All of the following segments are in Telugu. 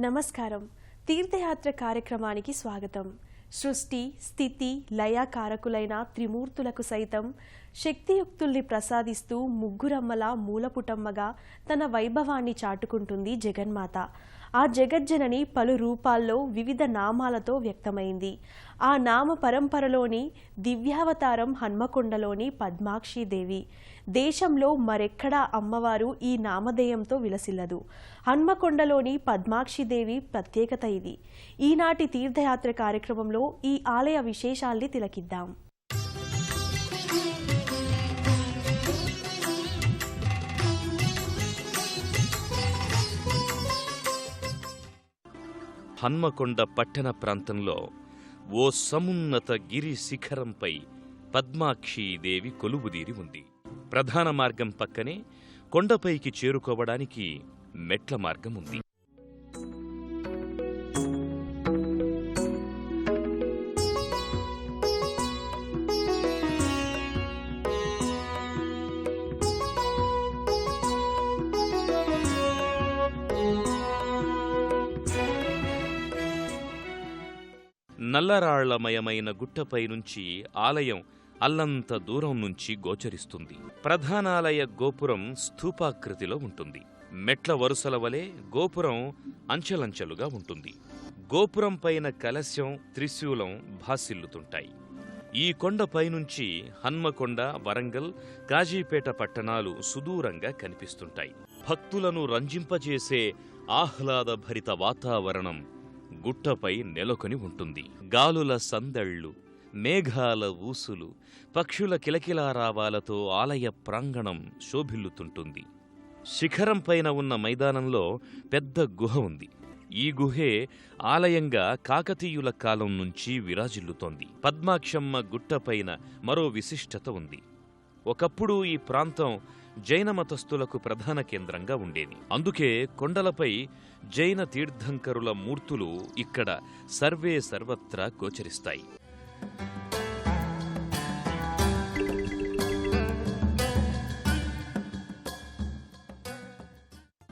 నమస్కారం. తీర్థయాత్ర కార్యక్రమానికి స్వాగతం. సృష్టి, స్థితి, లయకారకులైన త్రిమూర్తులకు సైతం శక్తియుక్తుల్ని ప్రసాదిస్తూ ముగ్గురమ్మల మూలపుటమ్మగా తన వైభవాన్ని చాటుకుంటుంది జగన్మాత. ఆ జగజ్జనని పలు రూపాల్లో వివిధ నామాలతో వ్యక్తమైంది. ఆ నామ పరంపరలోని దివ్యావతారం హన్మకొండలోని పద్మాక్షీదేవి. దేశంలో మరెక్కడా అమ్మవారు ఈ నామధేయంతో విలసిల్లదు. హన్మకొండలోని పద్మాక్షీదేవి ప్రత్యేకత ఇది. ఈనాటి తీర్థయాత్ర కార్యక్రమంలో ఈ ఆలయ విశేషాల్ని తిలకిద్దాం. హన్మకొండ పట్టణ ప్రాంతంలో ఓ సమున్నత గిరి శిఖరంపై పద్మాక్షీదేవి కొలువుదీరి ఉంది. ప్రధాన మార్గం పక్కనే కొండపైకి చేరుకోవడానికి మెట్ల మార్గం ఉంది. నల్లరాళ్లమయమైన గుట్టపై నుంచి ఆలయం అల్లంత దూరం నుంచి గోచరిస్తుంది. ప్రధానాలయ గోపురం స్థూపాకృతిలో ఉంటుంది. మెట్ల వరుసల వలె గోపురం అంచెలంచెలుగా ఉంటుంది. గోపురం పైన కలశం, త్రిశూలం భాసిల్లుతుంటాయి. ఈ కొండపైనుంచి హన్మకొండ, వరంగల్, కాజీపేట పట్టణాలు సుదూరంగా కనిపిస్తుంటాయి. భక్తులను రంజింపజేసే ఆహ్లాదభరిత వాతావరణం గుట్టపై నెలకొని ఉంటుంది. గాలుల సందళ్లు, మేఘాల ఊసులు, పక్షుల కిలకిలారావాలతో ఆలయ ప్రాంగణం శోభిల్లుతుంటుంది. శిఖరం పైన ఉన్న మైదానంలో పెద్ద గుహ ఉంది. ఈ గుహే ఆలయంగా కాకతీయుల కాలం నుంచి విరాజిల్లుతోంది. పద్మాక్షమ్మ గుట్టపైన మరో విశిష్టత ఉంది. ఒకప్పుడు ఈ ప్రాంతం జైన మతస్థులకు ప్రధాన కేంద్రంగా ఉండేది. అందుకే కొండలపై జైన తీర్థంకరుల మూర్తులు ఇక్కడ సర్వే సర్వత్రా గోచరిస్తాయి.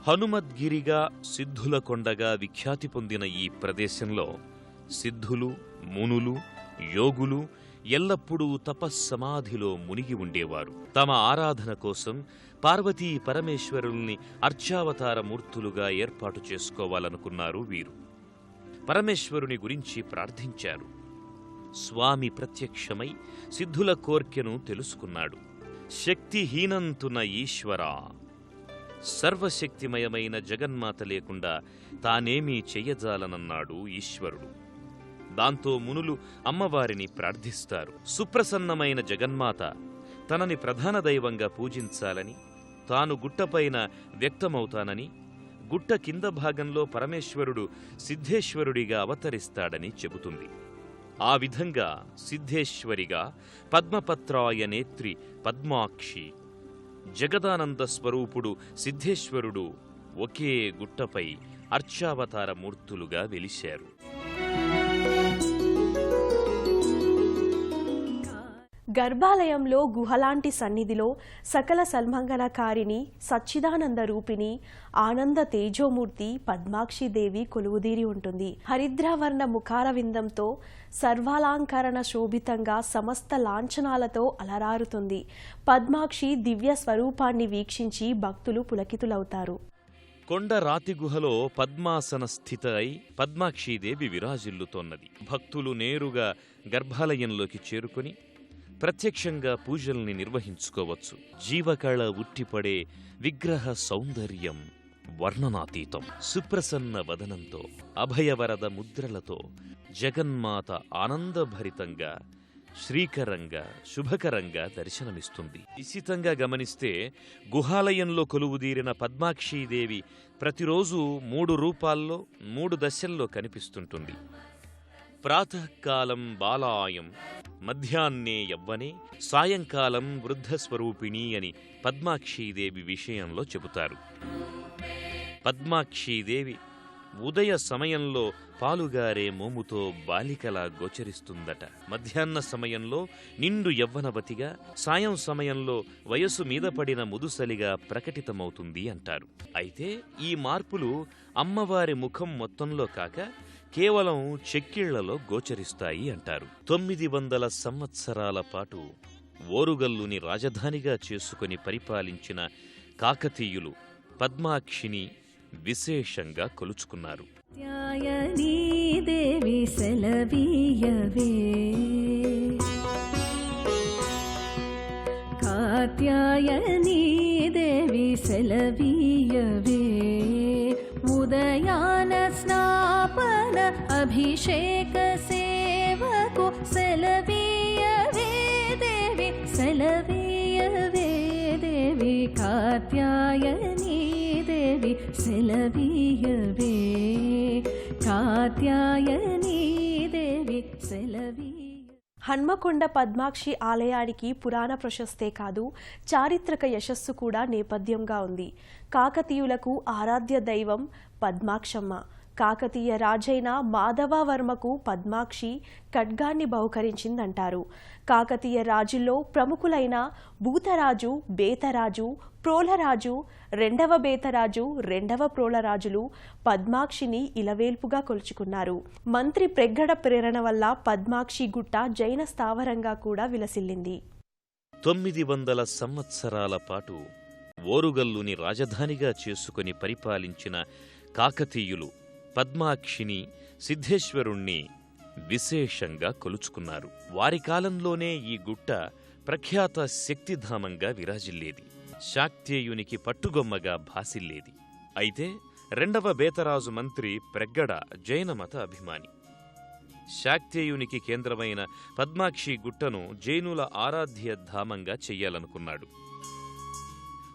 హనుమద్గిరిగా, సిద్ధుల కొండగా విఖ్యాతి పొందిన ఈ ప్రదేశంలో సిద్ధులు, మునులు, యోగులు ఎల్లప్పుడూ తపస్సమాధిలో మునిగి ఉండేవారు. తమ ఆరాధన కోసం పార్వతీ పరమేశ్వరుల్ని అర్చావతార మూర్తులుగా ఏర్పాటు చేసుకోవాలనుకున్నారు వీరు. పరమేశ్వరుని గురించి ప్రార్థించారు. స్వామి ప్రత్యక్షమై సిద్ధుల కోర్కెను తెలుసుకున్నాడు. శక్తిహీనంతున ఈశ్వరా, సర్వశక్తిమయమైన జగన్మాత లేకుండా తానేమీ చెయ్యజాలనన్నాడు ఈశ్వరుడు. దాంతో మునులు అమ్మవారిని ప్రార్థిస్తారు. సుప్రసన్నమైన జగన్మాత తనని ప్రధాన దైవంగా పూజించాలని, తాను గుట్టపైన వ్యక్తమవుతానని, గుట్ట కింద భాగంలో పరమేశ్వరుడు సిద్ధేశ్వరుడిగా అవతరిస్తాడని చెబుతుంది. ఆ విధంగా సిద్ధేశ్వరిగా పద్మపత్రాయ నేత్రి పద్మాక్షి, జగదానంద స్వరూపుడు సిద్ధేశ్వరుడు ఒకే గుట్టపై అర్చావతార మూర్తులుగా వెలిశారు. గర్భాలయంలో గుహలాంటి సన్నిధిలో సకల సల్మంగళకారిణి, సచ్చిదానంద రూపిణి, ఆనంద తేజోమూర్తి పద్మాక్షీదేవి కొలువుదీరి ఉంటుంది. హరిద్రావర్ణ ముఖార విందంతో సర్వాలంకరణ శోభితంగా సమస్త లాంఛనాలతో అలరారుతుంది. పద్మాక్షి దివ్య స్వరూపాన్ని వీక్షించి భక్తులు పులకితులవుతారు. కొండ రాతి గుహలో పద్మాసన స్థితై పద్మాక్షీదేవి విరాజిల్లుతోన్నది. భక్తులు నేరుగా గర్భాలయంలోకి చేరుకొని ప్రత్యక్షంగా పూజల్ని నిర్వహించుకోవచ్చు. జీవకళ ఉట్టిపడే విగ్రహ సౌందర్యం వర్ణనాతీతం. సుప్రసన్న వదనంతో, అభయవరద ముద్రలతో జగన్మాత ఆనందభరితంగా, శ్రీకరంగా, శుభకరంగా దర్శనమిస్తుంది. నిశితంగా గమనిస్తే గుహాలయంలో కొలువుదీరిన పద్మాక్షీదేవి ప్రతిరోజు 3 రూపాల్లో 3 దశల్లో కనిపిస్తుంటుంది. ప్రాతకాలం బాలాయం, మధ్యాహ్నే యవ్వనే, సాయంకాలం వృద్ధస్వరూపిణి అని పద్మాక్షీదేవి విషయంలో చెబుతారు. పద్మాక్షీదేవి ఉదయ సమయంలో పాలుగారే మోముతో బాలికలా గోచరిస్తుందట. మధ్యాహ్న సమయంలో నిండు యవ్వనవతిగా, సాయం సమయంలో వయస్సు మీద పడిన ముదుసలిగా ప్రకటితమవుతుంది అంటారు. అయితే ఈ మార్పులు అమ్మవారి ముఖం మొత్తంలో కాక కేవలం చెక్కిళ్లలో గోచరిస్తాయి అంటారు. 900 సంవత్సరాల పాటు ఓరుగల్లుని రాజధానిగా చేసుకుని పరిపాలించిన కాకతీయులు పద్మాక్షిని విశేషంగా కొలుచుకున్నారు. కాత్యాయనీ దేవి సెలవీయవే, కాత్యాయనీ దేవి సెలవీయవే, ఉదయాన స్నాపన అభిషేక సేవకు సెలవీయవే దేవి, సెలవీయవే దేవి, కాత్యాయనీ దేవి సెలవీయవే, కాత్యాయనీ దేవి సెలవీయ. హన్మకొండ పద్మాక్షి ఆలయానికి పురాణ ప్రశస్తే కాదు, చారిత్రక యశస్సు కూడా నేపథ్యంగా ఉంది. కాకతీయులకు ఆరాధ్య దైవం పద్మాక్షమ్మ. కాకతీయ రాజైన మాధవవర్మకు పద్మాక్షి ఖడ్గాన్ని బహుకరించిందంటారు. కాకతీయ రాజుల్లో ప్రముఖులైన భూతరాజు, బేతరాజు, ప్రోలరాజు, రెండవ బేతరాజు, రెండవ ప్రోలరాజులు పద్మాక్షిని ఇలవేల్పుగా కొలుచుకున్నారు. మంత్రి ప్రెగ్గడ ప్రేరణ వల్ల పద్మాక్షి గుట్ట జైన స్థావరంగా కూడా విలసిల్లింది. 900 సంవత్సరాల పాటు ఓరుగల్లుని రాజధానిగా చేసుకుని పరిపాలించిన కాకతీయులు పద్మాక్షిని, సిద్ధేశ్వరుణ్ణి విశేషంగా కొలుచుకున్నారు. వారి కాలంలోనే ఈ గుట్ట ప్రఖ్యాత శక్తిధామంగా విరాజిల్లేది. శాక్తేయునికి పట్టుగొమ్మగా భాసిల్లేది. అయితే రెండవ బేతరాజు మంత్రి ప్రెగ్గడ జైనమత అభిమాని. శాక్తేయునికి కేంద్రమైన పద్మాక్షి గుట్టను జైనుల ఆరాధ్య ధామంగా చెయ్యాలనుకున్నాడు.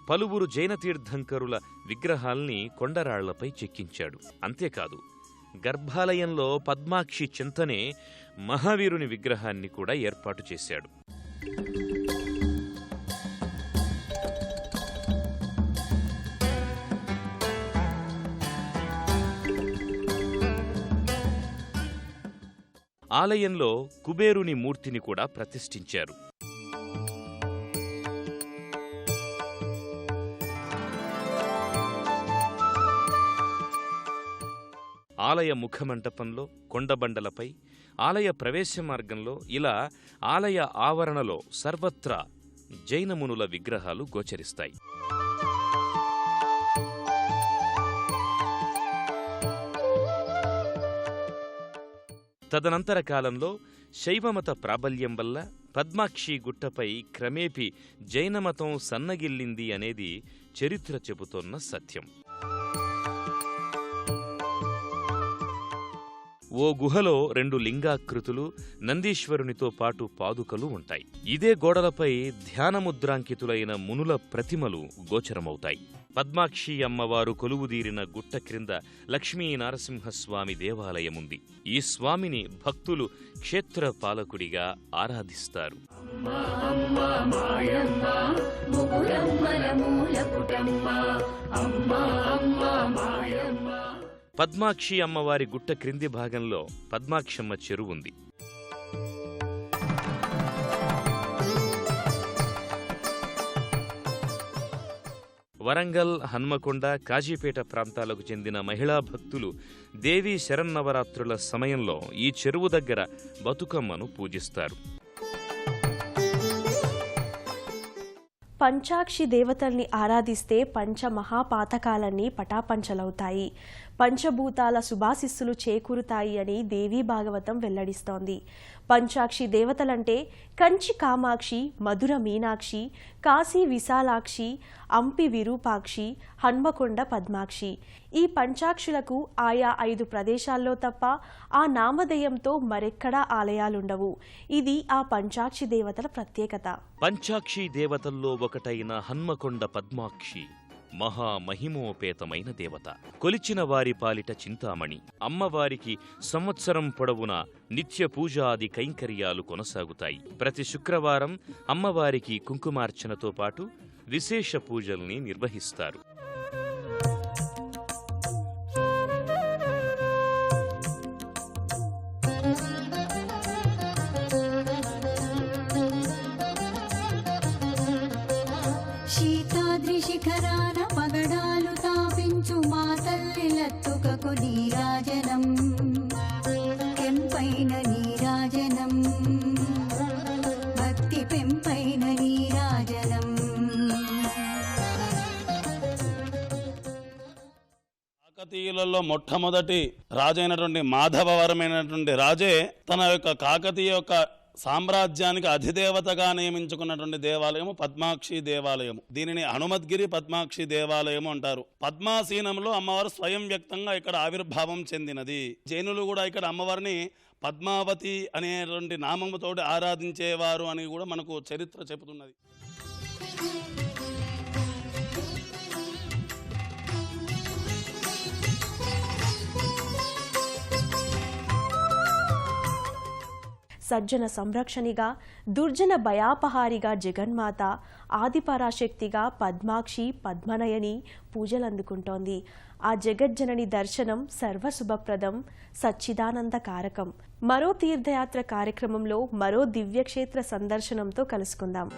పలువురు జైన తీర్థంకరుల విగ్రహాల్ని కొండరాళ్లపై చెక్కించాడు. అంతేకాదు, గర్భాలయంలో పద్మాక్షి చింతనే మహావీరుని విగ్రహాన్ని కూడా ఏర్పాటు చేశాడు. ఆలయంలో కుబేరుని మూర్తిని కూడా ప్రతిష్ఠించారు. ఆలయ ముఖమంటపంలో, కొండబండలపై, ఆలయ ప్రవేశ మార్గంలో, ఇలా ఆలయ ఆవరణలో సర్వత్రా జైనమునుల విగ్రహాలు గోచరిస్తాయి. తదనంతర కాలంలో శైవమత ప్రాబల్యం వల్ల పద్మాక్షి గుట్టపై క్రమేపీ జైనమతం సన్నగిల్లింది అనేది చరిత్ర చెబుతోన్న సత్యం. ఓ గుహలో 2 లింగాకృతులు, నందీశ్వరునితో పాటు పాదుకలు ఉంటాయి. ఇదే గోడలపై ధ్యానముద్రాంకితులైన మునుల ప్రతిమలు గోచరమవుతాయి. పద్మాక్షి అమ్మవారు కొలువుదీరిన గుట్ట క్రింద లక్ష్మీ నరసింహస్వామి దేవాలయముంది. ఈ స్వామిని భక్తులు క్షేత్ర పాలకుడిగా ఆరాధిస్తారు. పద్మాక్షి అమ్మవారి గుట్ట క్రింది భాగంలో పద్మాక్షమ్మ చెరువుంది. వరంగల్, హన్మకొండ, కాజీపేట ప్రాంతాలకు చెందిన మహిళా భక్తులు దేవీ శరన్నవరాత్రుల సమయంలో ఈ చెరువు దగ్గర బతుకమ్మను పూజిస్తారు. పంచాక్షి దేవతల్ని ఆరాధిస్తే పంచమహాపాతకాలన్నీ పటాపంచలవుతాయి, పంచభూతాల శుభాశిస్సులు చేకూరుతాయి అని దేవీ భాగవతం వెల్లడిస్తోంది. పంచాక్షి దేవతలంటే కంచి కామాక్షి, మధుర మీనాక్షి, కాశీ విశాలాక్షి, అంపి విరూపాక్షి, హన్మకొండ పద్మాక్షి. ఈ పంచాక్షులకు ఆయా 5 ప్రదేశాల్లో తప్ప ఆ నామధేయంతో మరెక్కడా ఆలయాలుండవు. ఇది ఆ పంచాక్షి దేవతల ప్రత్యేకత. పంచాక్షి దేవతల్లో ఒకటైన హన్మకొండ పద్మాక్షి మహామహిమోపేతమైన దేవత. కొలిచిన వారి పాలిట చింతామణి. అమ్మవారికి సంవత్సరం పొడవునా నిత్య పూజాది కైంకర్యాలు కొనసాగుతాయి. ప్రతి శుక్రవారం అమ్మవారికి కుంకుమార్చనతో పాటు విశేష పూజల్ని నిర్వహిస్తారు. శీతాద్రి శిఖరాన పగడాలు తాపించు మా తల్లిలత్తుకకు నీరాజనం, కెంపైన నీరాజనం, భక్తి పెంపైన నీరాజనం. కాకతీయులలో మొట్టమొదటి రాజైనటువంటి మాధవవరమైనటువంటి రాజే తన యొక్క కాకతీయ యొక్క సామ్రాజ్యానికి అధిదేవతగా నియమించుకున్నటువంటి దేవాలయము పద్మాక్షి దేవాలయము. దీనిని హనుమద్గిరి పద్మాక్షి దేవాలయము అంటారు. పద్మాసీనంలో అమ్మవారు స్వయం వ్యక్తంగా ఇక్కడ ఆవిర్భావం చెందినది. జైనులు కూడా ఇక్కడ అమ్మవారిని పద్మావతి అనేటువంటి నామముతోటి ఆరాధించేవారు అని కూడా మనకు చరిత్ర చెబుతున్నది. సజ్జన సంరక్షణిగా, దుర్జన భయాపహారిగా జగన్మాత, ఆదిపరాశక్తిగా పద్మాక్షి పద్మనయని పూజలందుకుంటోంది. ఆ జగజ్జనని దర్శనం సర్వశుభప్రదం, సచ్చిదానంద కారకం. మరో తీర్థయాత్ర కార్యక్రమంలో మరో దివ్యక్షేత్ర సందర్శనంతో కలుసుకుందాం.